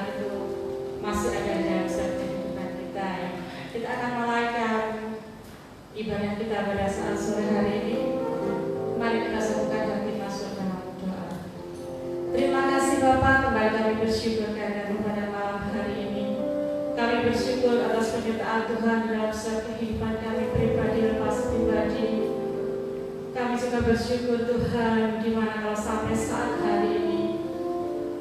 Tuhan itu masih ada dalam setiap kehidupan kita. Kita akan menaikkan ibadah kita pada saat sore hari ini. Mari kita satukan hati masuk dalam doa. Terima kasih Bapa, kembali kami bersyukur karena pada malam hari ini kami bersyukur atas penyertaan Tuhan dalam setiap kehidupan kami pribadi lepas pribadi. Kami juga bersyukur Tuhan, di mana kalau sampai saat hari ini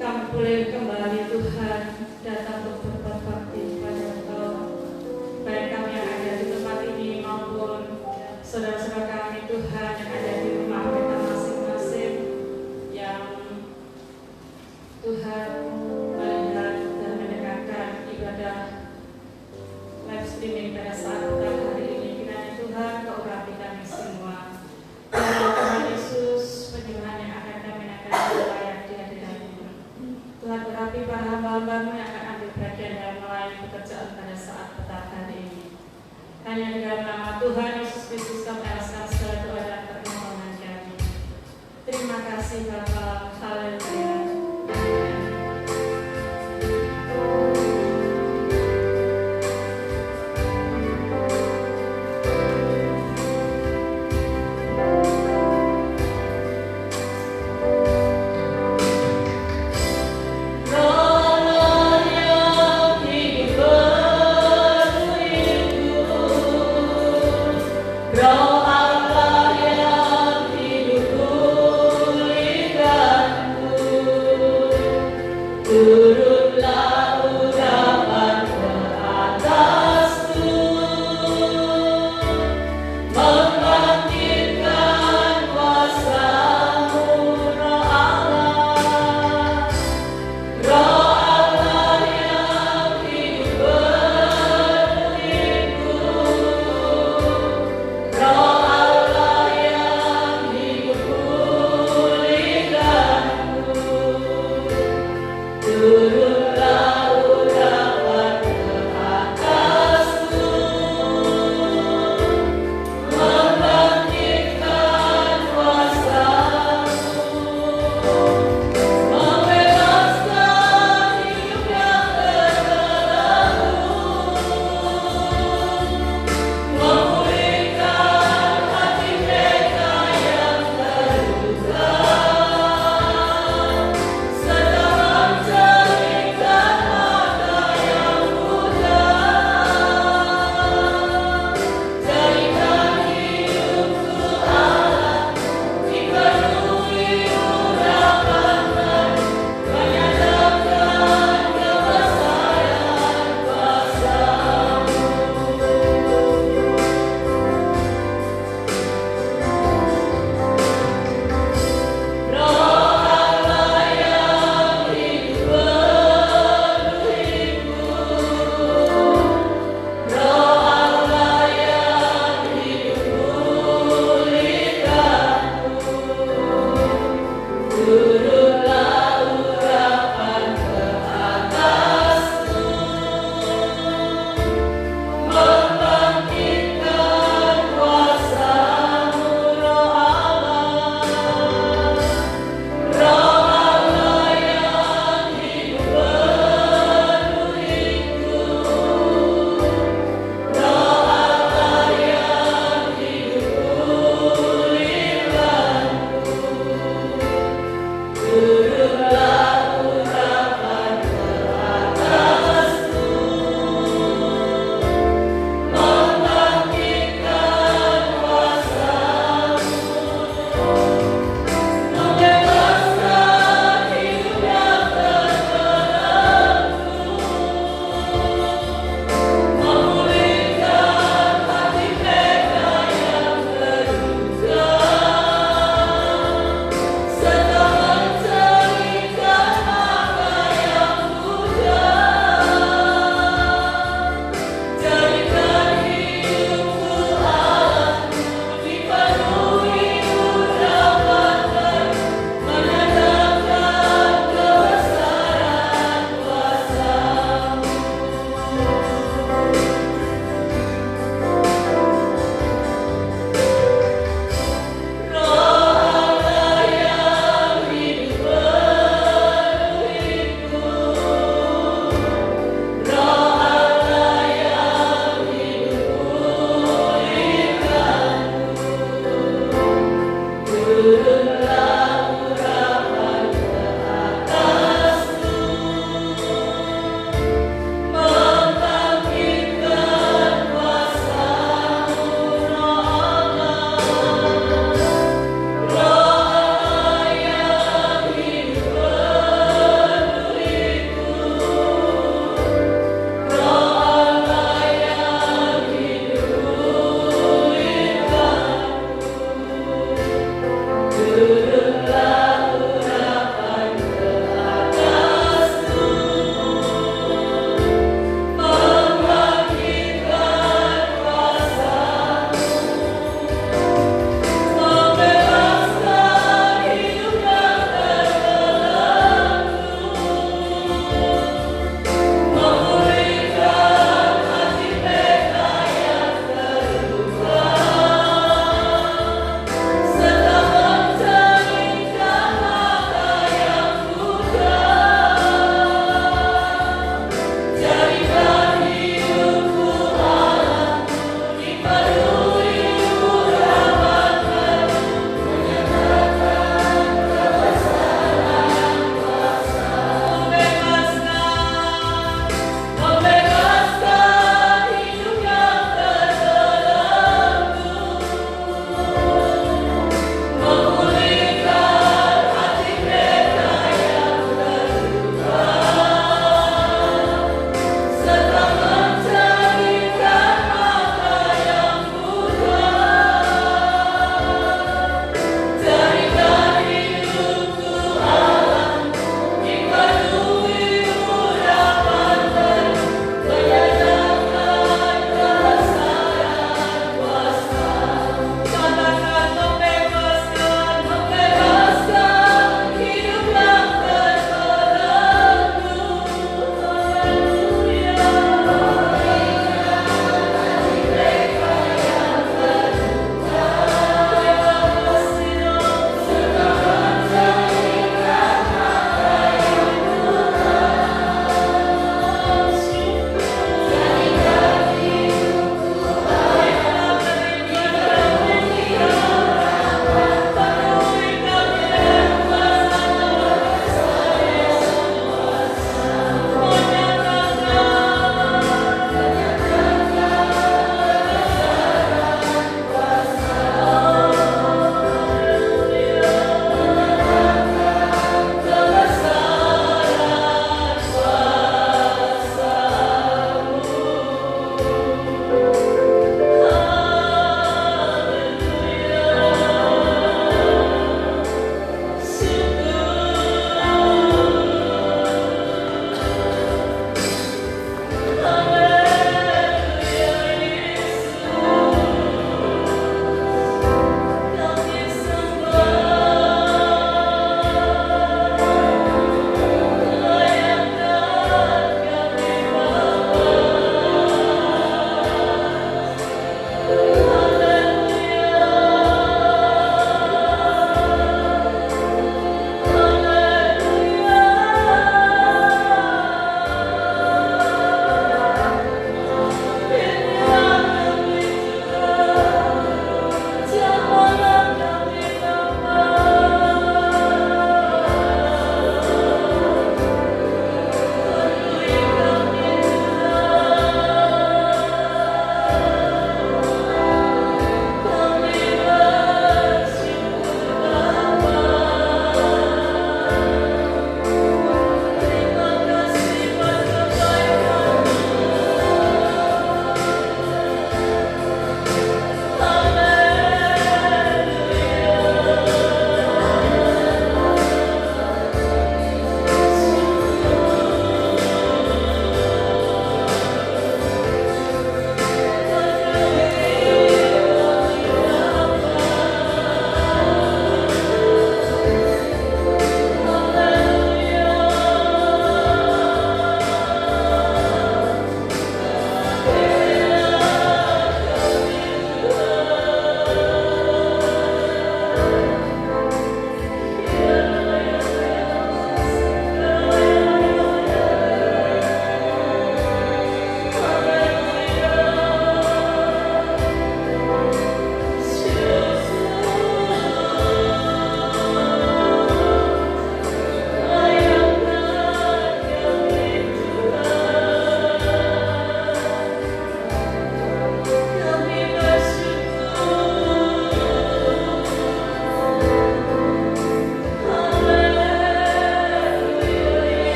kami boleh kembali Tuhan datang untuk berbuat bakti kepada Engkau. Baik kami yang ada di tempat ini maupun saudara-saudara kami Tuhan yang ada di rumah mereka masing-masing, yang Tuhan melihat dan mendengarkan ibadah live streaming pada saat petang hari ini. Kiranya Tuhan Kau urapi kami semua. Tuhan Yesus, penyembahan yang akan kami naikkan layak di hadirat-Mu. Tuhan urapi para hamba-hamba-Mu yang akan ambil bagian dalam melayani pekerjaan pada saat petang hari ini. Hanya di dalam nama Tuhan Yesus Kristus kami alaskan segala doa dan permohonan kami. Terima kasih Bapa. Haleluya. Guru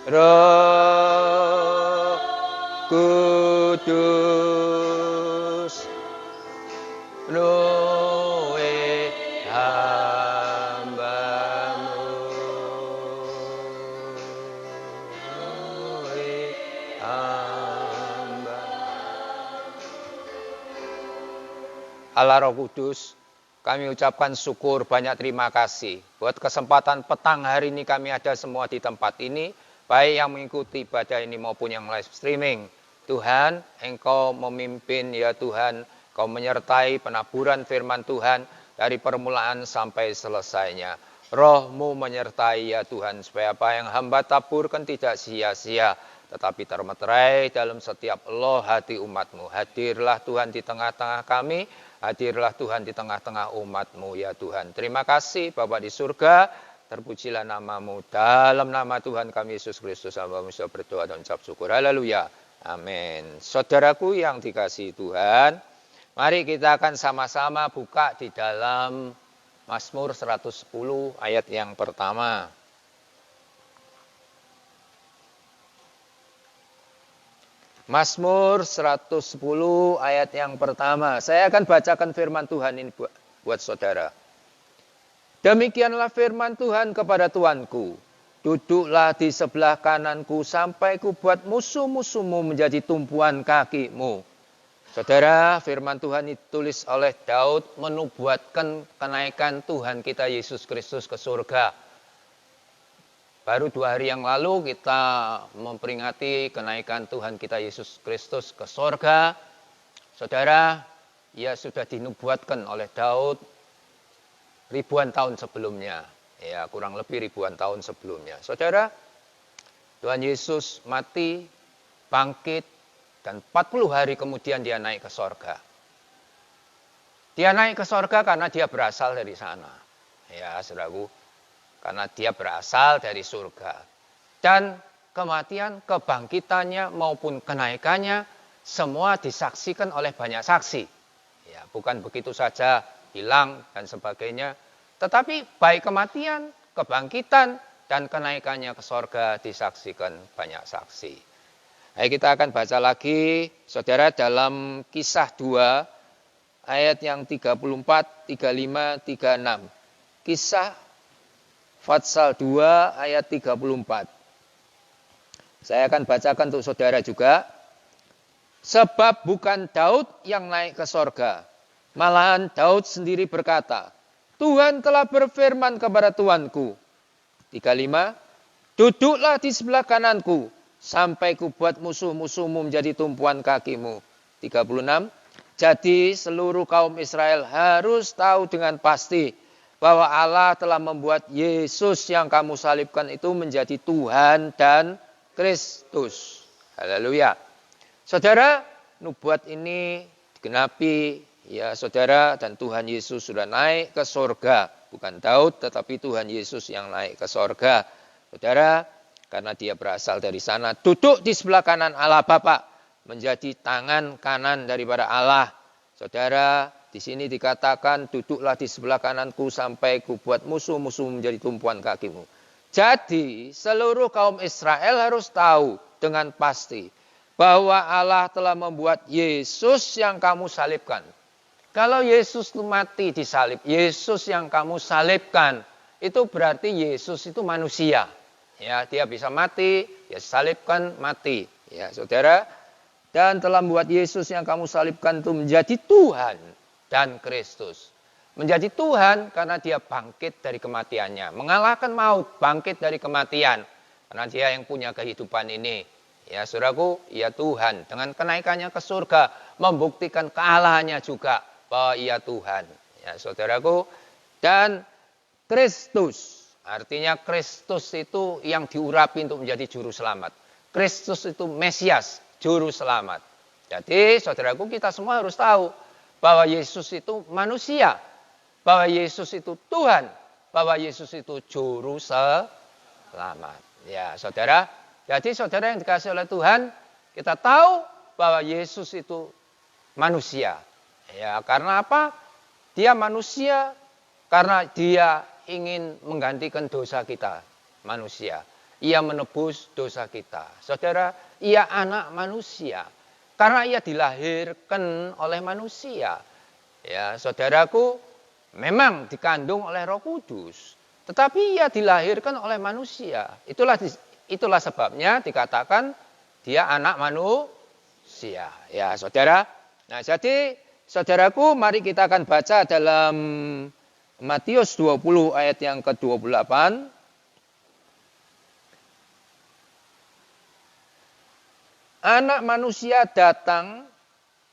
Roh Kudus luwe hambamu, luwe hamba. Allah Roh Kudus, kami ucapkan syukur, banyak terima kasih buat kesempatan petang hari ini kami ada semua di tempat ini, baik yang mengikuti ibadah ini maupun yang live streaming. Tuhan, Engkau memimpin ya Tuhan, Kau menyertai penaburan firman Tuhan dari permulaan sampai selesainya. Roh-Mu menyertai ya Tuhan, supaya apa yang hamba taburkan tidak sia-sia, tetapi termeterai dalam setiap loh hati umat-Mu. Hadirlah Tuhan di tengah-tengah kami, hadirlah Tuhan di tengah-tengah umat-Mu ya Tuhan. Terima kasih Bapa di surga, terpujilah nama-Mu. Dalam nama Tuhan kami Yesus Kristus, hamba-Mu sudah berdoa dan ucap syukur. Haleluya. Amin. Saudaraku yang dikasihi Tuhan, mari kita akan sama-sama buka di dalam Mazmur 110 ayat yang pertama. Mazmur 110 ayat yang pertama. Saya akan bacakan firman Tuhan ini buat saudara. Demikianlah firman Tuhan kepada Tuanku. Duduklah di sebelah kananku sampai ku buat musuh-musuhmu menjadi tumpuan kakimu. Saudara, firman Tuhan ditulis oleh Daud menubuatkan kenaikan Tuhan kita Yesus Kristus ke surga. Baru 2 hari yang lalu kita memperingati kenaikan Tuhan kita Yesus Kristus ke surga. Saudara, ia sudah dinubuatkan oleh Daud ribuan tahun sebelumnya. Ya, kurang lebih ribuan tahun sebelumnya. Saudara, Tuhan Yesus mati, bangkit, dan 40 hari kemudian dia naik ke sorga. Dia naik ke sorga karena dia berasal dari sana. Ya, saudaraku, karena dia berasal dari surga. Dan kematian, kebangkitannya maupun kenaikannya, semua disaksikan oleh banyak saksi. Ya, bukan begitu saja hilang dan sebagainya. Tetapi baik kematian, kebangkitan, dan kenaikannya ke sorga disaksikan banyak saksi. Ayo kita akan baca lagi, saudara, dalam Kisah 2, ayat yang 34, 35, 36. Kisah Fatsal 2, ayat 34. Saya akan bacakan untuk saudara juga. Sebab bukan Daud yang naik ke sorga, malahan Daud sendiri berkata, Tuhan telah berfirman kepada Tuanku. 35. Duduklah di sebelah kananku, sampai ku buat musuh-musuhmu menjadi tumpuan kakimu. 36. Jadi seluruh kaum Israel harus tahu dengan pasti bahwa Allah telah membuat Yesus yang kamu salibkan itu menjadi Tuhan dan Kristus. Haleluya. Saudara, nubuat ini digenapi. Ya saudara, dan Tuhan Yesus sudah naik ke sorga. Bukan Daud, tetapi Tuhan Yesus yang naik ke sorga. Saudara, karena dia berasal dari sana, duduk di sebelah kanan Allah Bapa, menjadi tangan kanan daripada Allah. Saudara, di sini dikatakan, duduklah di sebelah kananku sampai ku buat musuh-musuh menjadi tumpuan kakimu. Jadi, seluruh kaum Israel harus tahu dengan pasti bahwa Allah telah membuat Yesus yang kamu salibkan. Kalau Yesus itu mati disalib, Yesus yang kamu salibkan, itu berarti Yesus itu manusia. Ya, dia bisa mati, ya salibkan mati. Ya, saudara, dan telah membuat Yesus yang kamu salibkan itu menjadi Tuhan dan Kristus. Menjadi Tuhan karena dia bangkit dari kematiannya, mengalahkan maut, bangkit dari kematian. Karena dia yang punya kehidupan ini. Ya, saudaraku, ya Tuhan dengan kenaikannya ke surga membuktikan kealahannya juga bahwa ia Tuhan. Ya, saudaraku, dan Kristus, artinya Kristus itu yang diurapi untuk menjadi juru selamat. Kristus itu Mesias, juru selamat. Jadi, saudaraku, kita semua harus tahu bahwa Yesus itu manusia, bahwa Yesus itu Tuhan, bahwa Yesus itu juru selamat. Ya, saudara, jadi saudara yang dikasihi oleh Tuhan, kita tahu bahwa Yesus itu manusia. Ya, karena apa? Dia manusia karena dia ingin menggantikan dosa kita, manusia. ia menebus dosa kita. Saudara, ia anak manusia. Karena ia dilahirkan oleh manusia. Ya, saudaraku, memang dikandung oleh Roh Kudus. Tetapi ia dilahirkan oleh manusia. Itulah sebabnya dikatakan dia anak manusia. Ya, saudara. Nah, jadi saudaraku, mari kita akan baca dalam Matius 20 ayat yang ke-28. Anak manusia datang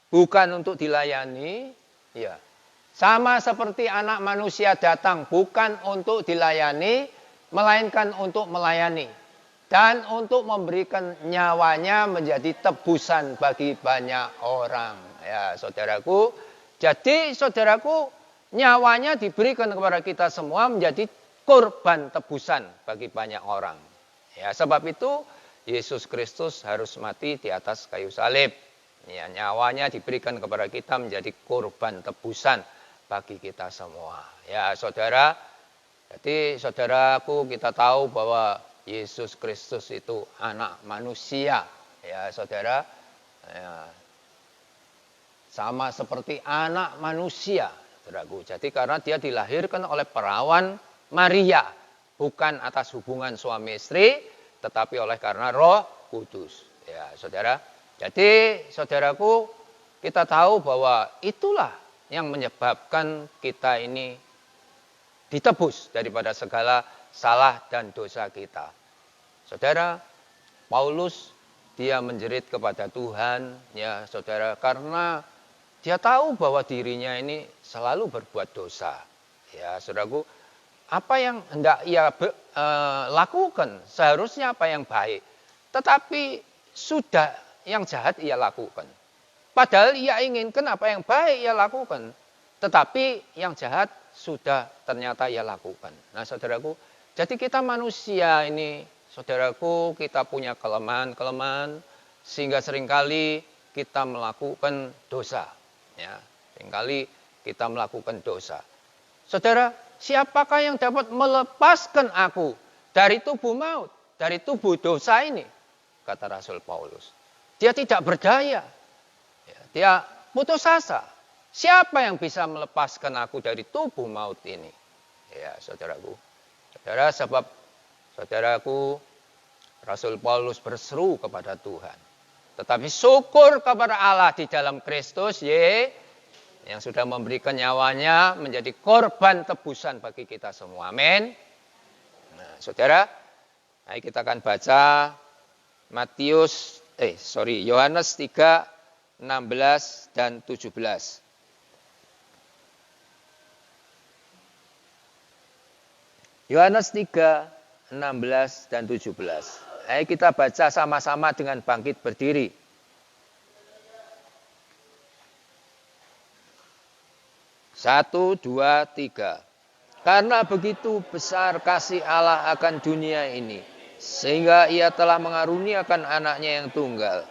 bukan untuk dilayani, ya. Sama seperti anak manusia datang bukan untuk dilayani, melainkan untuk melayani dan untuk memberikan nyawanya menjadi tebusan bagi banyak orang. Ya, saudaraku. Jadi, saudaraku, nyawanya diberikan kepada kita semua menjadi korban tebusan bagi banyak orang. Ya, sebab itu Yesus Kristus harus mati di atas kayu salib. Ya, nyawanya diberikan kepada kita menjadi korban tebusan bagi kita semua. Ya, saudara. Jadi, saudaraku, kita tahu bahwa Yesus Kristus itu anak manusia. Ya, saudara. Ya, sama seperti anak manusia, saudaraku. Jadi, karena dia dilahirkan oleh perawan Maria, bukan atas hubungan suami istri, tetapi oleh karena Roh Kudus. Ya, saudara. Jadi, saudaraku, kita tahu bahwa itulah yang menyebabkan kita ini ditebus daripada segala salah dan dosa kita. Saudara, Paulus dia menjerit kepada Tuhan, ya, saudara, karena dia tahu bahwa dirinya ini selalu berbuat dosa. Ya, saudaraku, apa yang hendak ia lakukan, seharusnya apa yang baik. Tetapi sudah yang jahat ia lakukan. Padahal ia inginkan apa yang baik ia lakukan. Tetapi yang jahat sudah ternyata ia lakukan. Nah, saudaraku, jadi kita manusia ini, saudaraku, kita punya kelemahan-kelemahan. Sehingga seringkali kita melakukan dosa. Ya, seringkali kita melakukan dosa. Saudara, siapakah yang dapat melepaskan aku dari tubuh maut, dari tubuh dosa ini? Kata Rasul Paulus. Dia tidak berdaya. Ya, dia putus asa. Siapa yang bisa melepaskan aku dari tubuh maut ini? Ya, saudaraku. Saudara, sebab saudaraku, Rasul Paulus berseru kepada Tuhan. Tetapi syukur kepada Allah di dalam Kristus, yang sudah memberikan nyawanya menjadi korban tebusan bagi kita semua. Amin. Nah, saudara, mari kita akan baca Yohanes 3, 16 dan 17. Yohanes 3, 16 dan 17. Ayo kita baca sama-sama dengan bangkit berdiri. Satu, dua, tiga. Karena begitu besar kasih Allah akan dunia ini, sehingga ia telah mengaruniakan anaknya yang tunggal,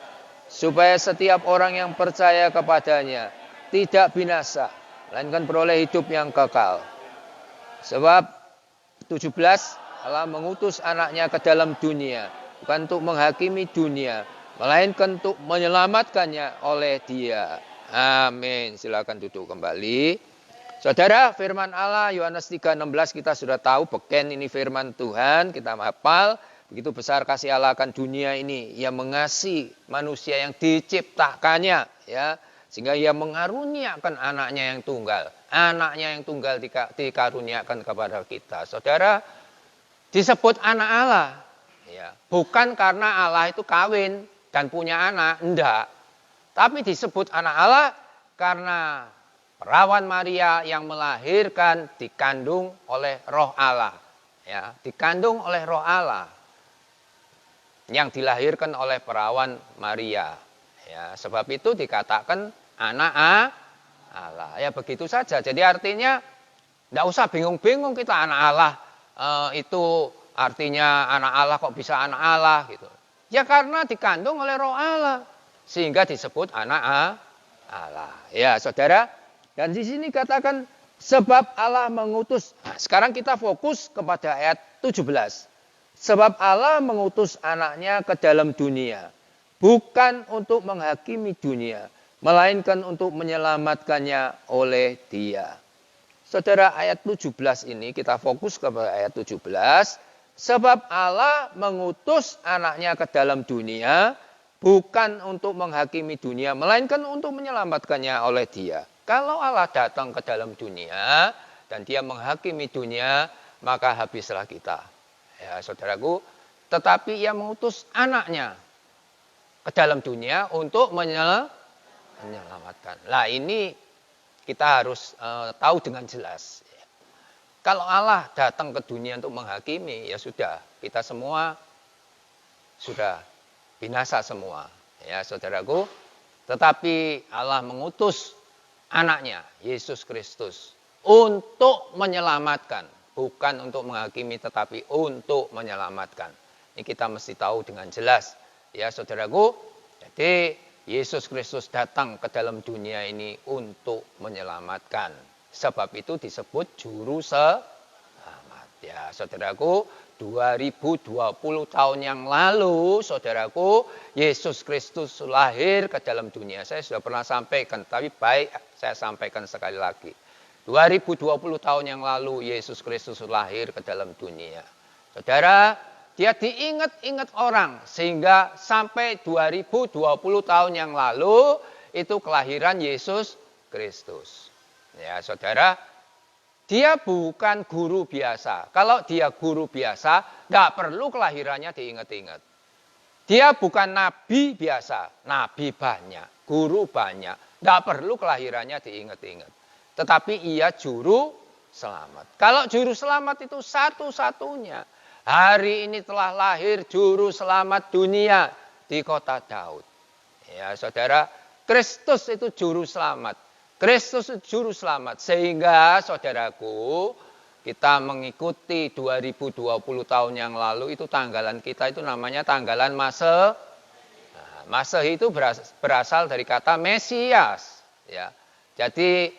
supaya setiap orang yang percaya kepadanya tidak binasa, melainkan beroleh hidup yang kekal. Sebab 17, Allah mengutus anaknya ke dalam dunia, bukan untuk menghakimi dunia, melainkan untuk menyelamatkannya oleh Dia. Amin. Silakan duduk kembali. Saudara, firman Allah Yohanes 3:16 kita sudah tahu, beken ini firman Tuhan, kita hafal. Begitu besar kasih Allah akan dunia ini, Ia mengasihi manusia yang diciptakannya, ya, sehingga Ia mengaruniakan anaknya yang tunggal. Anaknya yang tunggal dikaruniakan kepada kita. Saudara, disebut anak Allah, ya, bukan karena Allah itu kawin dan punya anak, enggak. Tapi disebut anak Allah karena perawan Maria yang melahirkan dikandung oleh Roh Allah, ya, dikandung oleh Roh Allah yang dilahirkan oleh perawan Maria, ya, sebab itu dikatakan anak Allah, ya, begitu saja. Jadi artinya tidak usah bingung-bingung kita anak Allah itu artinya anak Allah kok bisa anak Allah gitu. Ya karena dikandung oleh Roh Allah sehingga disebut anak Allah. Ya, saudara. Dan di sini katakan sebab Allah mengutus. Nah, sekarang kita fokus kepada ayat 17. Sebab Allah mengutus anaknya ke dalam dunia, bukan untuk menghakimi dunia, melainkan untuk menyelamatkannya oleh Dia. Saudara, ayat 17 ini kita fokus kepada ayat 17. Sebab Allah mengutus anaknya ke dalam dunia, bukan untuk menghakimi dunia, melainkan untuk menyelamatkannya oleh Dia. Kalau Allah datang ke dalam dunia dan Dia menghakimi dunia, maka habislah kita. Ya, saudaraku, tetapi Ia mengutus anaknya ke dalam dunia untuk menyelamatkan. Nah, ini kita harus tahu dengan jelas. Kalau Allah datang ke dunia untuk menghakimi, ya sudah, kita semua sudah binasa semua. Ya, saudaraku, tetapi Allah mengutus anaknya, Yesus Kristus, untuk menyelamatkan. Bukan untuk menghakimi, tetapi untuk menyelamatkan. Ini kita mesti tahu dengan jelas. Ya, saudaraku, jadi Yesus Kristus datang ke dalam dunia ini untuk menyelamatkan. Sebab itu disebut juru selamat. Ya, saudaraku, 2020 tahun yang lalu, saudaraku, Yesus Kristus lahir ke dalam dunia. Saya sudah pernah sampaikan, tapi baik saya sampaikan sekali lagi. 2020 tahun yang lalu, Yesus Kristus lahir ke dalam dunia. Saudara, Dia diingat-ingat orang, sehingga sampai 2020 tahun yang lalu, itu kelahiran Yesus Kristus. Ya, saudara, Dia bukan guru biasa. Kalau Dia guru biasa, tidak perlu kelahirannya diingat-ingat. Dia bukan nabi biasa, nabi banyak, guru banyak, tidak perlu kelahirannya diingat-ingat. Tetapi Ia juru selamat. Kalau juru selamat itu satu-satunya. Hari ini telah lahir juru selamat dunia di kota Daud. Ya, saudara, Kristus itu juru selamat. Kristus juru selamat, sehingga saudaraku, kita mengikuti 2020 tahun yang lalu, itu tanggalan kita itu namanya tanggalan Masehi. Nah, Masehi itu berasal dari kata Mesias. Ya. Jadi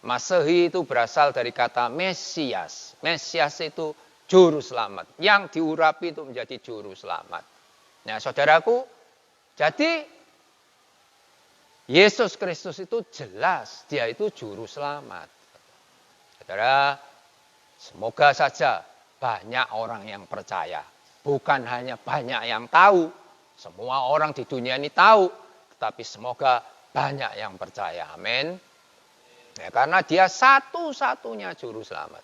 Masehi itu berasal dari kata Mesias. Mesias itu juru selamat. Yang diurapi itu menjadi juru selamat. Nah, saudaraku, jadi Yesus Kristus itu jelas, Dia itu juru selamat. Saudara, semoga saja banyak orang yang percaya. Bukan hanya banyak yang tahu. Semua orang di dunia ini tahu. Tetapi semoga banyak yang percaya. Amin. Ya, karena Dia satu-satunya juru selamat.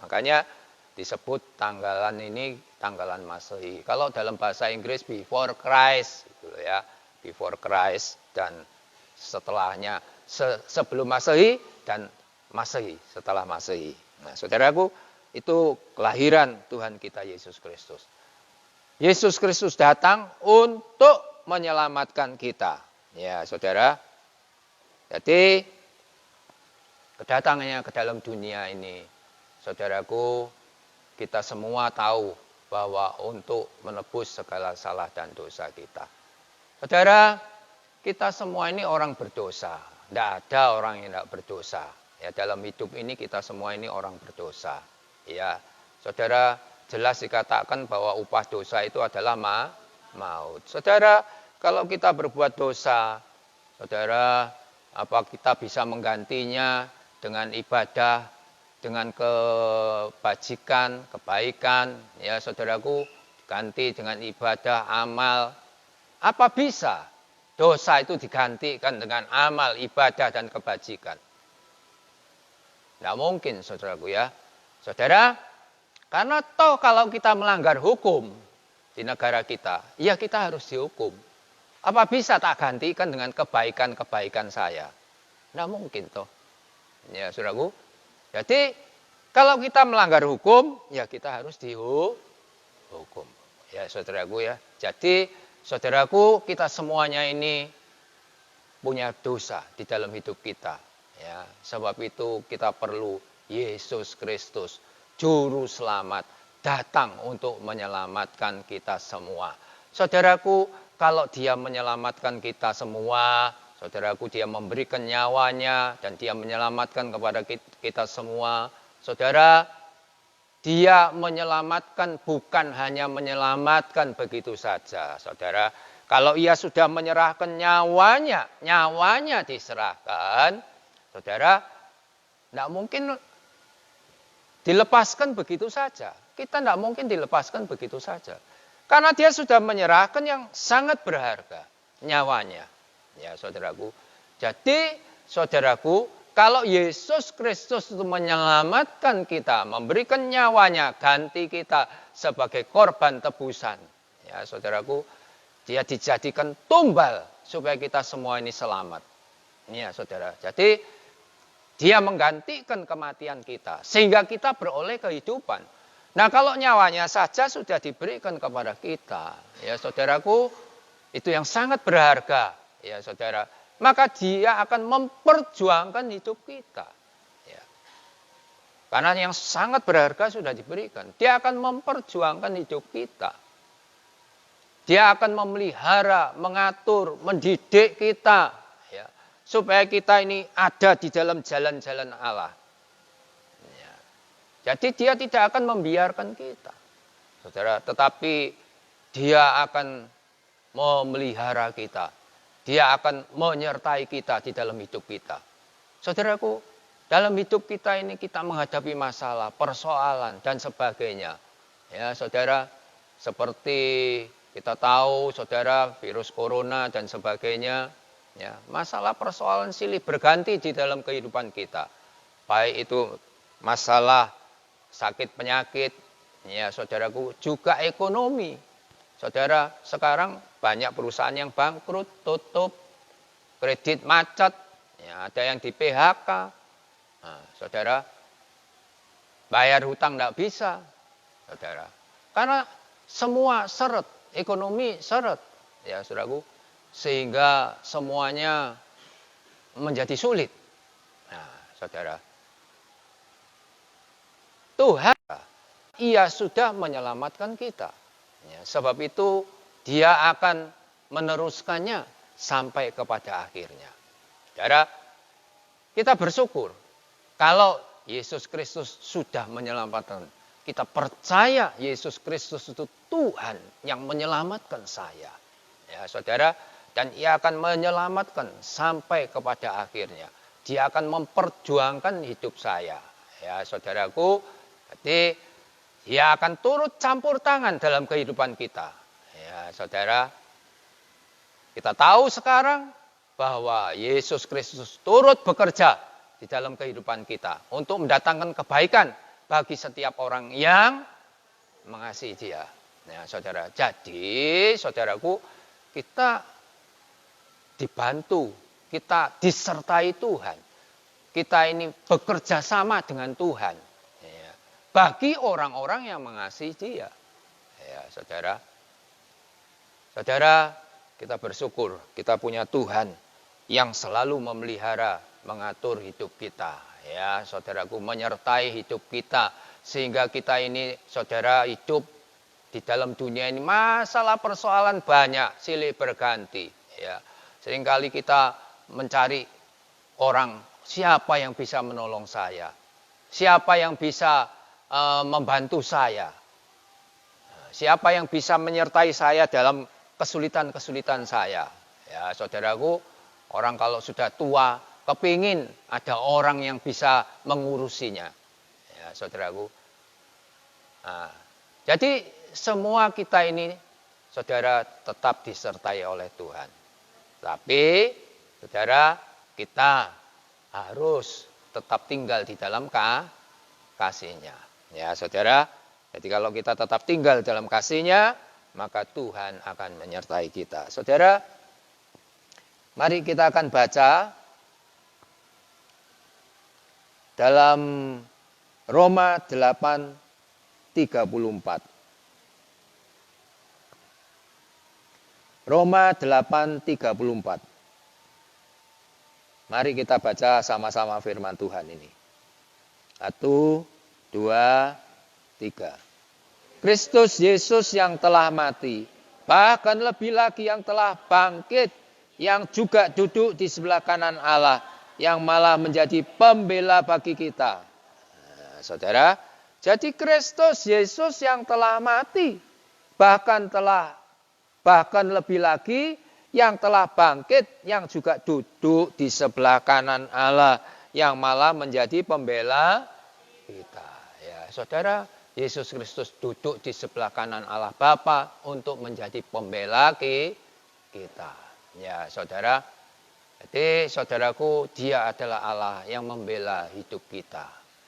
Makanya disebut tanggalan ini tanggalan Masehi. Kalau dalam bahasa Inggris before Christ, gitu ya. Before Christ dan setelahnya sebelum Masehi dan Masehi setelah Masehi. Nah, saudaraku, itu kelahiran Tuhan kita Yesus Kristus. Yesus Kristus datang untuk menyelamatkan kita. Ya, saudara. Jadi kedatangannya ke dalam dunia ini, saudaraku, kita semua tahu bahwa untuk menebus segala salah dan dosa kita. Saudara, kita semua ini orang berdosa. Tidak ada orang yang tidak berdosa. Ya, dalam hidup ini kita semua ini orang berdosa. Ya, saudara, jelas dikatakan bahwa upah dosa itu adalah maut. Saudara, kalau kita berbuat dosa, saudara, apa kita bisa menggantinya dengan ibadah, dengan kebajikan, kebaikan? Ya, saudaraku, ganti dengan ibadah, amal. Apa bisa? Dosa itu digantikan dengan amal, ibadah, dan kebajikan. Tidak mungkin, saudaraku ya. Saudara, karena toh kalau kita melanggar hukum di negara kita, ya kita harus dihukum. Apa bisa tak gantikan dengan kebaikan-kebaikan saya? Tidak mungkin toh. Ya, saudaraku. Jadi, kalau kita melanggar hukum, ya kita harus dihukum. Ya, saudaraku ya. Jadi, saudaraku, kita semuanya ini punya dosa di dalam hidup kita. Ya, sebab itu kita perlu Yesus Kristus, juru selamat, datang untuk menyelamatkan kita semua. Saudaraku, kalau Dia menyelamatkan kita semua, saudaraku, Dia memberikan nyawanya dan Dia menyelamatkan kepada kita semua. Saudara, Dia menyelamatkan, bukan hanya menyelamatkan begitu saja, saudara. Kalau ia sudah menyerahkan nyawanya diserahkan, saudara, tidak mungkin dilepaskan begitu saja. Kita tidak mungkin dilepaskan begitu saja. Karena dia sudah menyerahkan yang sangat berharga, nyawanya. Ya, saudaraku. Jadi, saudaraku, kalau Yesus Kristus itu menyelamatkan kita, memberikan nyawanya, ganti kita sebagai korban tebusan. Ya, saudaraku, dia dijadikan tumbal supaya kita semua ini selamat. Ya, saudara. Jadi, dia menggantikan kematian kita, sehingga kita beroleh kehidupan. Nah, kalau nyawanya saja sudah diberikan kepada kita, ya saudaraku, itu yang sangat berharga, ya saudara. Maka dia akan memperjuangkan hidup kita. Ya. Karena yang sangat berharga sudah diberikan. Dia akan memperjuangkan hidup kita. Dia akan memelihara, mengatur, mendidik kita. Ya. Supaya kita ini ada di dalam jalan-jalan Allah. Ya. Jadi dia tidak akan membiarkan kita. Saudara, tetapi dia akan memelihara kita. Dia akan menyertai kita di dalam hidup kita. Saudaraku, dalam hidup kita ini kita menghadapi masalah, persoalan, dan sebagainya. Ya, saudara, seperti kita tahu, saudara, virus corona dan sebagainya. Ya, masalah persoalan silih berganti di dalam kehidupan kita. Baik itu masalah sakit penyakit, ya saudaraku, juga ekonomi. Saudara, sekarang banyak perusahaan yang bangkrut, tutup, kredit macet, ya, ada yang di PHK. Nah, saudara, bayar hutang tidak bisa, saudara. Karena semua seret, ekonomi seret, ya saudaraku, sehingga semuanya menjadi sulit. Nah, saudara, Tuhan, ia sudah menyelamatkan kita. Ya, sebab itu dia akan meneruskannya sampai kepada akhirnya. Saudara, kita bersyukur kalau Yesus Kristus sudah menyelamatkan. Kita percaya Yesus Kristus itu Tuhan yang menyelamatkan saya. Ya, saudara, dan ia akan menyelamatkan sampai kepada akhirnya. Dia akan memperjuangkan hidup saya. Ya, saudaraku, jadi dia akan turut campur tangan dalam kehidupan kita. Ya, saudara, kita tahu sekarang bahwa Yesus Kristus turut bekerja di dalam kehidupan kita untuk mendatangkan kebaikan bagi setiap orang yang mengasihi Dia. Ya, saudara. Jadi, saudaraku, kita dibantu, kita disertai Tuhan. Kita ini bekerja sama dengan Tuhan. Bagi orang-orang yang mengasihi Dia. Ya, saudara. Saudara, kita bersyukur kita punya Tuhan yang selalu memelihara, mengatur hidup kita. Ya, saudaraku, menyertai hidup kita sehingga kita ini, saudara, hidup di dalam dunia ini masalah persoalan banyak, silih berganti. Ya, seringkali kita mencari orang, siapa yang bisa menolong saya, siapa yang bisa membantu saya. Siapa yang bisa menyertai saya dalam kesulitan-kesulitan saya. Ya, saudaraku, orang kalau sudah tua, kepingin ada orang yang bisa mengurusinya. Ya, saudaraku. Nah, jadi semua kita ini, saudara, tetap disertai oleh Tuhan. Tapi, saudara, kita harus tetap tinggal di dalam kasih-Nya. Ya, saudara, jadi kalau kita tetap tinggal dalam kasih-Nya, maka Tuhan akan menyertai kita. Saudara, mari kita akan baca dalam Roma 8:34. Roma 8:34. Mari kita baca sama-sama firman Tuhan ini. 1, 2, 3. Kristus Yesus yang telah mati, bahkan lebih lagi yang telah bangkit, yang juga duduk di sebelah kanan Allah, yang malah menjadi pembela bagi kita. Nah, saudara, Jadi Kristus Yesus yang telah mati, bahkan lebih lagi yang telah bangkit, yang juga duduk di sebelah kanan Allah, yang malah menjadi pembela kita. Ya, saudara, Yesus Kristus duduk di sebelah kanan Allah Bapa untuk menjadi pembela kita. Ya, saudara. Jadi, saudaraku, Dia adalah Allah yang membela hidup kita.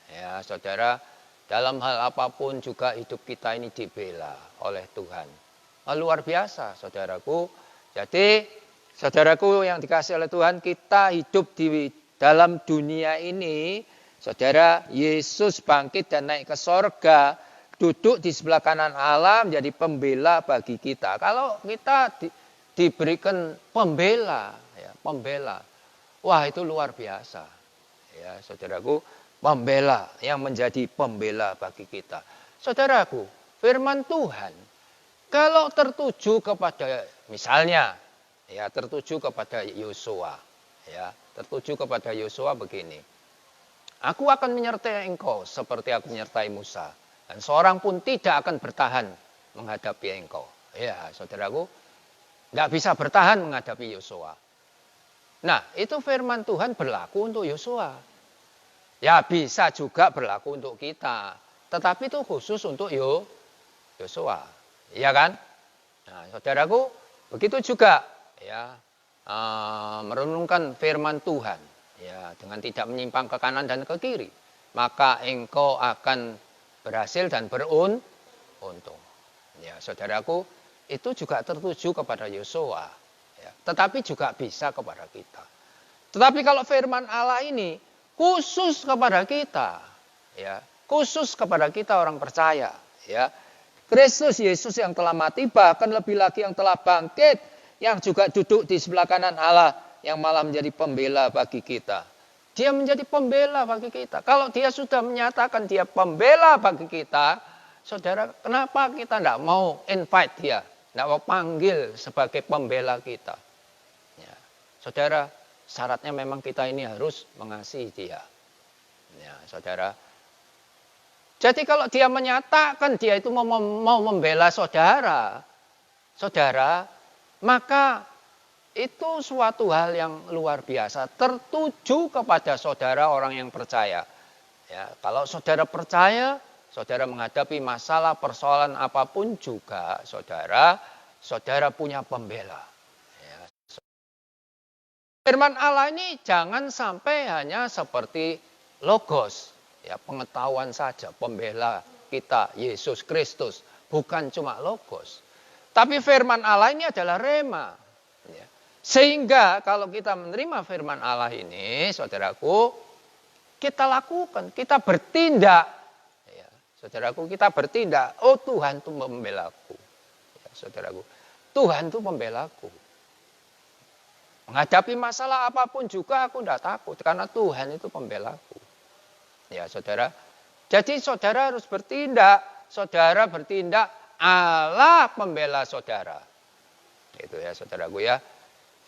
Ya, saudara, dalam hal apapun juga hidup kita ini dibela oleh Tuhan. Luar biasa, saudaraku. Jadi, saudaraku yang dikasihi oleh Tuhan, kita hidup di dalam dunia ini, saudara, Yesus bangkit dan naik ke sorga, duduk di sebelah kanan Allah menjadi pembela bagi kita. Kalau kita diberikan pembela, wah itu luar biasa. Ya, saudaraku, pembela yang menjadi pembela bagi kita. Saudaraku, firman Tuhan kalau tertuju kepada misalnya tertuju kepada Yosua, tertuju kepada Yosua begini. Aku akan menyertai engkau seperti aku menyertai Musa, dan seorang pun tidak akan bertahan menghadapi engkau. Ya, saudaraku, tidak bisa bertahan menghadapi Yosua. Nah, itu firman Tuhan berlaku untuk Yosua. Ya, bisa juga berlaku untuk kita. Tetapi itu khusus untuk Yosua. Iya kan? Nah, saudaraku, begitu juga merenungkan firman Tuhan. Ya, dengan tidak menyimpang ke kanan dan ke kiri. Maka engkau akan berhasil dan beruntung. Ya, saudaraku, itu juga tertuju kepada Yosua. Ya, tetapi juga bisa kepada kita. Tetapi kalau firman Allah ini khusus kepada kita, khusus kepada kita orang percaya, Kristus Yesus yang telah mati, bahkan lebih lagi yang telah bangkit, yang juga duduk di sebelah kanan Allah, yang malah menjadi pembela bagi kita. Dia menjadi pembela bagi kita. Kalau dia sudah menyatakan dia pembela bagi kita, saudara, kenapa kita tidak mau invite dia, tidak mau panggil sebagai pembela kita? Ya, saudara, syaratnya memang kita ini harus mengasihi dia. Ya, saudara. Jadi kalau dia menyatakan dia itu mau membela saudara, maka itu suatu hal yang luar biasa, tertuju kepada saudara orang yang percaya. Ya, kalau saudara percaya, saudara menghadapi masalah persoalan apapun juga, saudara punya pembela. Ya. Firman Allah ini jangan sampai hanya seperti logos. Ya, pengetahuan saja, pembela kita Yesus Kristus, bukan cuma logos. Tapi firman Allah ini adalah rema. Ya. Sehingga kalau kita menerima firman Allah ini, saudaraku, kita lakukan, kita bertindak. Ya, saudaraku, kita bertindak. Oh, Tuhan itu membelaku. Ya, saudaraku, Tuhan itu membelaku. Menghadapi masalah apapun juga aku tidak takut, karena Tuhan itu pembelaku. Ya, saudara. Jadi saudara harus bertindak. Saudara bertindak, Allah pembela saudara. Itu ya, saudaraku ya.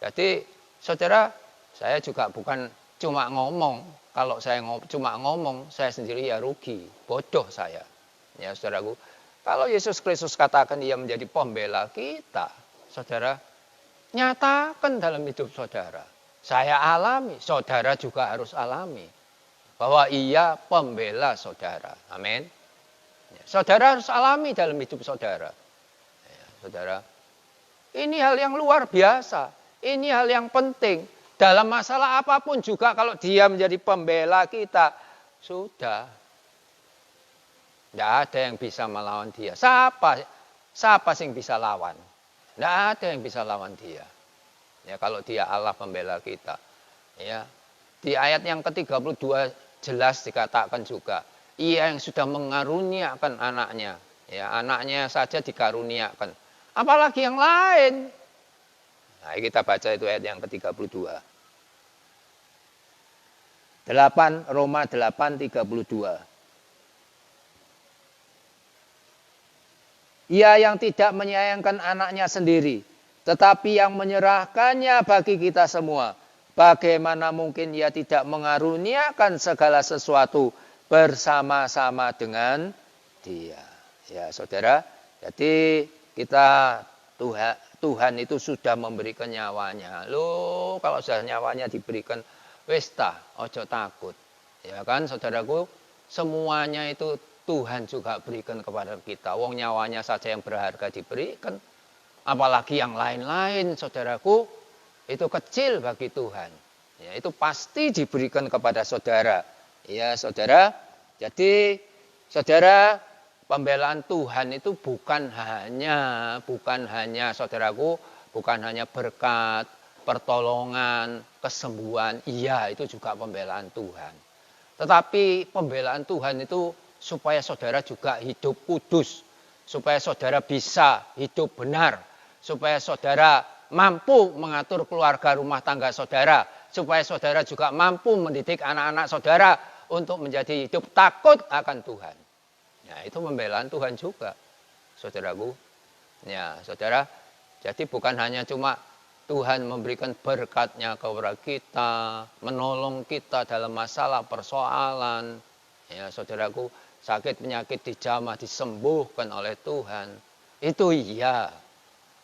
Jadi, saudara, saya juga bukan cuma ngomong. Kalau saya cuma ngomong, saya sendiri ya rugi. Bodoh saya. Ya, saudaraku. Kalau Yesus Kristus katakan dia menjadi pembela kita, saudara, nyatakan dalam hidup saudara. Saya alami, saudara juga harus alami. Bahwa ia pembela saudara. Amin. Ya, saudara harus alami dalam hidup saudara. Ya, saudara. Ini hal yang luar biasa. Ini hal yang penting. Dalam masalah apapun juga kalau dia menjadi pembela kita. Sudah. Tidak ada yang bisa melawan dia. Siapa yang bisa lawan? Tidak ada yang bisa lawan dia. Ya, kalau dia Allah pembela kita. Ya. Di ayat yang ke-32 jelas dikatakan juga, ia yang sudah mengaruniakan anaknya, ya, anaknya saja dikaruniakan, apalagi yang lain. Nah, kita baca itu ayat yang ke-32. Roma 8:32. Ia yang tidak menyayangkan anaknya sendiri, tetapi yang menyerahkannya bagi kita semua. Bagaimana mungkin ia tidak mengaruniakan segala sesuatu bersama-sama dengan Dia. Ya, saudara. Jadi kita Tuhan itu sudah memberikan nyawanya. Loh, kalau sudah nyawanya diberikan, wis ta, ojo takut. Ya kan, saudaraku, semuanya itu Tuhan juga berikan kepada kita. Wong nyawanya saja yang berharga diberikan. Apalagi yang lain-lain, saudaraku, itu kecil bagi Tuhan. Ya, itu pasti diberikan kepada saudara. Ya, saudara. Jadi, saudara, pembelaan Tuhan itu bukan hanya saudaraku, bukan hanya berkat, pertolongan, kesembuhan. Iya, itu juga pembelaan Tuhan. Tetapi pembelaan Tuhan itu supaya saudara juga hidup kudus, supaya saudara bisa hidup benar, supaya saudara mampu mengatur keluarga rumah tangga saudara, supaya saudara juga mampu mendidik anak-anak saudara untuk menjadi hidup takut akan Tuhan. Ya, itu pembelaan Tuhan juga, saudaraku. Ya, saudara. Jadi bukan hanya cuma Tuhan memberikan berkat-Nya kepada kita, menolong kita dalam masalah persoalan. Ya, saudaraku, sakit penyakit dijamah, disembuhkan oleh Tuhan. Itu iya.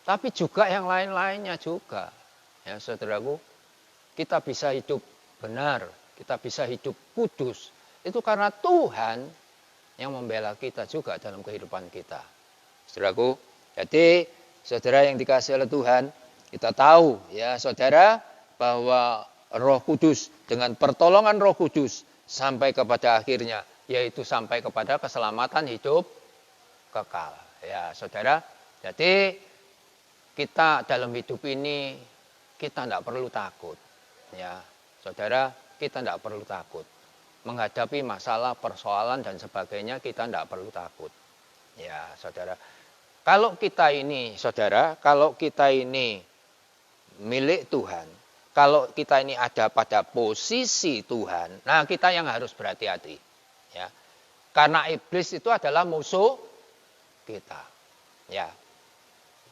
Tapi juga yang lain-lainnya juga. Ya, saudaraku, kita bisa hidup benar, kita bisa hidup kudus. Itu karena Tuhan yang membela kita juga dalam kehidupan kita. Saudaraku, jadi saudara yang dikasihi oleh Tuhan, kita tahu ya saudara bahwa Roh Kudus dengan pertolongan Roh Kudus sampai kepada akhirnya, yaitu sampai kepada keselamatan hidup kekal. Ya saudara, jadi kita dalam hidup ini kita tidak perlu takut. Ya saudara, kita tidak perlu takut. Menghadapi masalah, persoalan dan sebagainya kita tidak perlu takut. Ya, saudara. Kalau kita ini, saudara, kalau kita ini milik Tuhan, kalau kita ini ada pada posisi Tuhan, nah kita yang harus berhati-hati. Ya. Karena iblis itu adalah musuh kita. Ya.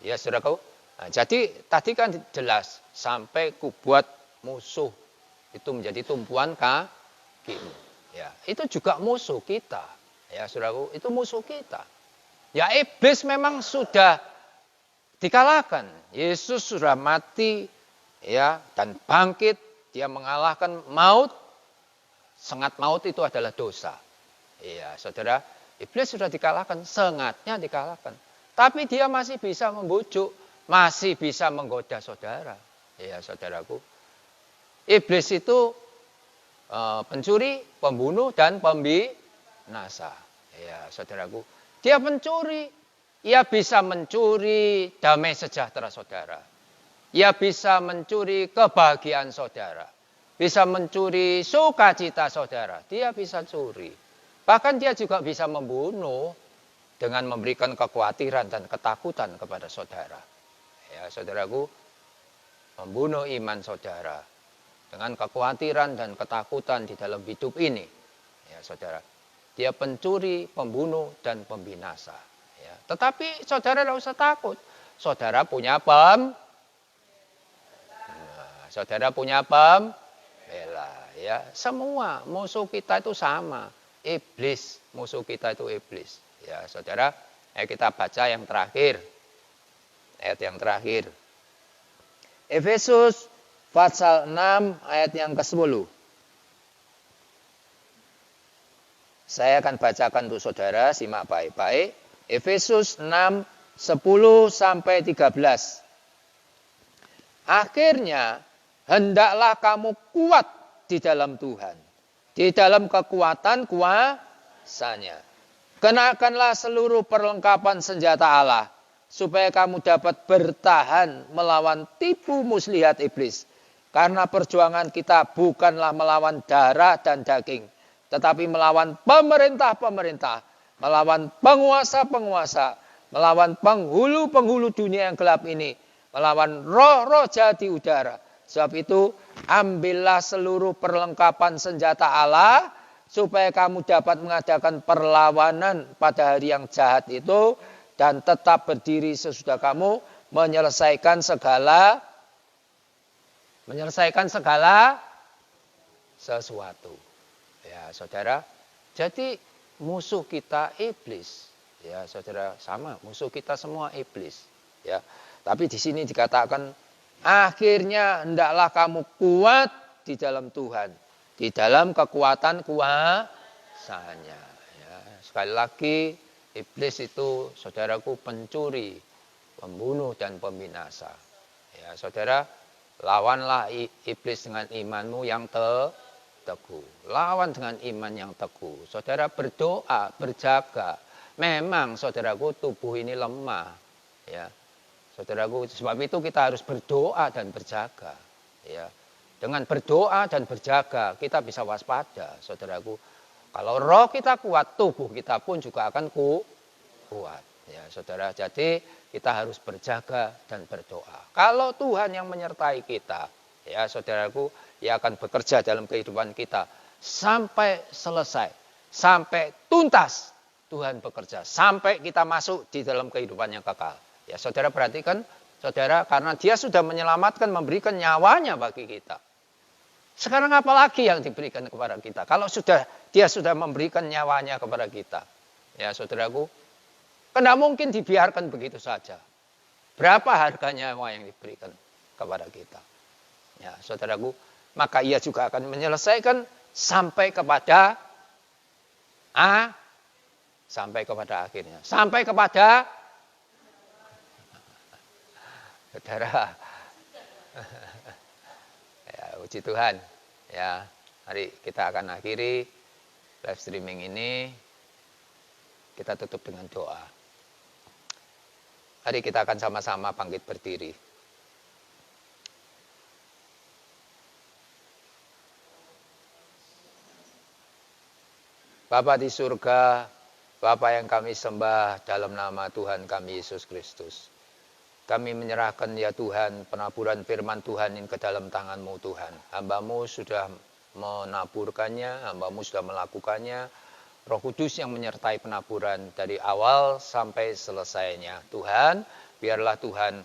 Ya, saudaraku. Nah, jadi tadi kan jelas sampai kubuat musuh itu menjadi tumpuan kakimu. Ya, itu juga musuh kita. Ya, saudaraku, itu musuh kita. Ya, iblis memang sudah dikalahkan. Yesus sudah mati ya dan bangkit, dia mengalahkan maut. Sengat maut itu adalah dosa. Ya, saudara, iblis sudah dikalahkan, sengatnya dikalahkan. Tapi dia masih bisa membujuk, masih bisa menggoda saudara. Ya, saudaraku. Iblis itu pencuri, pembunuh, dan pembinasa. Ya, saudaraku. Dia pencuri. Ia bisa mencuri damai sejahtera saudara. Ia bisa mencuri kebahagiaan saudara. Bisa mencuri sukacita saudara. Dia bisa curi. Bahkan dia juga bisa membunuh dengan memberikan kekhawatiran dan ketakutan kepada saudara. Ya, saudaraku. Membunuh iman saudara. Dengan kekhawatiran dan ketakutan di dalam hidup ini. Ya, saudara. Dia pencuri, pembunuh, dan pembinasa. Ya. Tetapi saudara tidak usah takut. Saudara punya saudara punya pembela. Ya. Semua musuh kita itu sama. Iblis. Musuh kita itu iblis. Ya, saudara. Kita baca yang terakhir. Ayat yang terakhir. Efesus pasal 6 ayat yang ke-10. Saya akan bacakan untuk saudara, simak baik-baik. Efesus 6, 10 sampai 13. Akhirnya, hendaklah kamu kuat di dalam Tuhan. Di dalam kekuatan kuasanya. Kenakanlah seluruh perlengkapan senjata Allah. Supaya kamu dapat bertahan melawan tipu muslihat iblis. Karena perjuangan kita bukanlah melawan darah dan daging. Tetapi melawan pemerintah-pemerintah. Melawan penguasa-penguasa. Melawan penghulu-penghulu dunia yang gelap ini. Melawan roh-roh jahat di udara. Sebab itu ambillah seluruh perlengkapan senjata Allah. Supaya kamu dapat mengadakan perlawanan pada hari yang jahat itu. Dan tetap berdiri sesudah kamu menyelesaikan segala sesuatu. Ya, saudara. Jadi musuh kita iblis. Ya, saudara, sama musuh kita semua iblis. Ya. Tapi di sini dikatakan akhirnya hendaklah kamu kuat di dalam Tuhan, di dalam kekuatan kuasanya. Ya. Sekali lagi, iblis itu saudaraku pencuri, pembunuh dan pembinasa. Ya, saudara, lawanlah iblis dengan imanmu yang teguh. Lawan dengan iman yang teguh. Saudara berdoa, berjaga. Memang saudaraku tubuh ini lemah. Ya. Saudaraku, sebab itu kita harus berdoa dan berjaga. Ya. Dengan berdoa dan berjaga kita bisa waspada, saudaraku. Kalau roh kita kuat, tubuh kita pun juga akan kuat. Ya, saudara. Jadi kita harus berjaga dan berdoa. Kalau Tuhan yang menyertai kita, ya saudaraku, Ia akan bekerja dalam kehidupan kita sampai selesai, sampai tuntas. Tuhan bekerja sampai kita masuk di dalam kehidupan yang kekal. Ya, saudara perhatikan, saudara, karena Dia sudah menyelamatkan, memberikan nyawanya bagi kita. Sekarang apa lagi yang diberikan kepada kita? Kalau Dia sudah memberikan nyawanya kepada kita. Ya, saudaraku, tidak mungkin dibiarkan begitu saja. Berapa harga nyawa yang diberikan kepada kita? Ya, saudaraku, maka Ia juga akan menyelesaikan sampai kepada sampai kepada akhirnya. Sampai kepada saudara. Ya, puji Tuhan. Ya, mari kita akan akhiri live streaming ini. Kita tutup dengan doa. Mari kita akan sama-sama bangkit berdiri. Bapa di surga, Bapa yang kami sembah dalam nama Tuhan kami Yesus Kristus. Kami menyerahkan ya Tuhan penaburan firman Tuhan ini ke dalam tangan-Mu Tuhan. Hamba-Mu sudah menaburkannya, Hamba-Mu sudah melakukannya. Roh Kudus yang menyertai penaburan dari awal sampai selesainya. Tuhan, biarlah Tuhan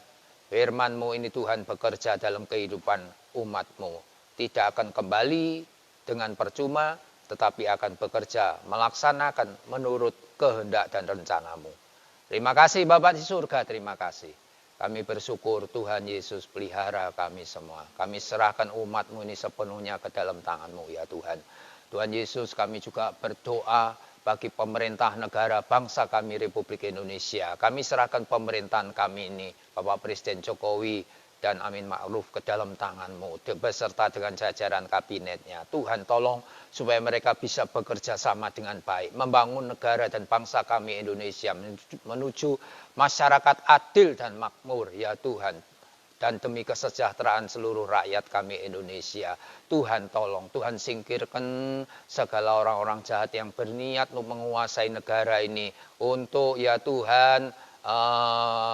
firman-Mu ini Tuhan bekerja dalam kehidupan umat-Mu. Tidak akan kembali dengan percuma, tetapi akan bekerja, melaksanakan menurut kehendak dan rencana-Mu. Terima kasih Bapa di surga, terima kasih. Kami bersyukur Tuhan Yesus pelihara kami semua. Kami serahkan umat-Mu ini sepenuhnya ke dalam tangan-Mu ya Tuhan. Tuhan Yesus, kami juga berdoa bagi pemerintah negara bangsa kami Republik Indonesia. Kami serahkan pemerintahan kami ini, Bapak Presiden Jokowi dan Amin Ma'ruf ke dalam tangan-Mu, beserta dengan jajaran kabinetnya. Tuhan tolong supaya mereka bisa bekerja sama dengan baik, membangun negara dan bangsa kami Indonesia menuju masyarakat adil dan makmur, ya Tuhan. Dan demi kesejahteraan seluruh rakyat kami Indonesia. Tuhan tolong, Tuhan singkirkan segala orang-orang jahat yang berniat untuk menguasai negara ini. Untuk ya Tuhan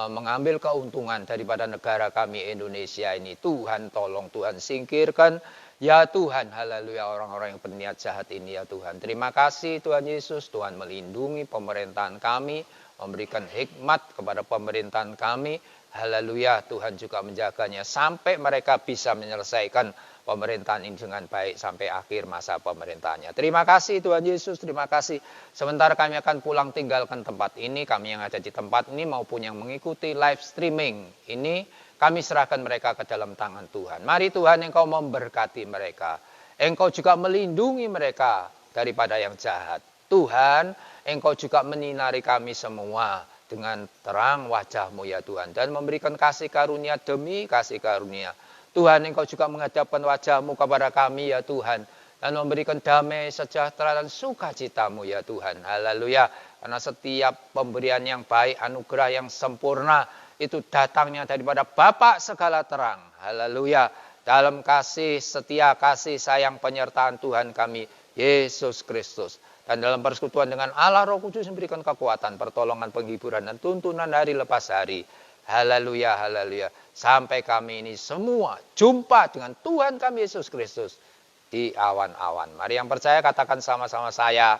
mengambil keuntungan daripada negara kami Indonesia ini. Tuhan tolong, Tuhan singkirkan. Ya Tuhan, haleluya, orang-orang yang berniat jahat ini ya Tuhan. Terima kasih Tuhan Yesus, Tuhan melindungi pemerintahan kami, memberikan hikmat kepada pemerintahan kami. Haleluya, Tuhan juga menjaganya sampai mereka bisa menyelesaikan pemerintahan ini dengan baik sampai akhir masa pemerintahannya. Terima kasih Tuhan Yesus, terima kasih. Sementara kami akan pulang tinggalkan tempat ini, kami yang ada di tempat ini maupun yang mengikuti live streaming ini, kami serahkan mereka ke dalam tangan Tuhan. Mari Tuhan, Engkau memberkati mereka. Engkau juga melindungi mereka daripada yang jahat. Tuhan, Engkau juga menyinari kami semua dengan terang wajah-Mu ya Tuhan. Dan memberikan kasih karunia demi kasih karunia. Tuhan, Engkau juga menghadapkan wajah-Mu kepada kami ya Tuhan. Dan memberikan damai, sejahtera dan sukacita-Mu ya Tuhan. Haleluya. Karena setiap pemberian yang baik, anugerah yang sempurna, itu datangnya daripada Bapa segala terang. Haleluya. Dalam kasih, setia, kasih, sayang, penyertaan Tuhan kami, Yesus Kristus. Dan dalam persekutuan dengan Allah Roh Kudus memberikan kekuatan, pertolongan, penghiburan, dan tuntunan hari lepas hari. Haleluya, haleluya. Sampai kami ini semua jumpa dengan Tuhan kami Yesus Kristus di awan-awan. Mari yang percaya katakan sama-sama saya.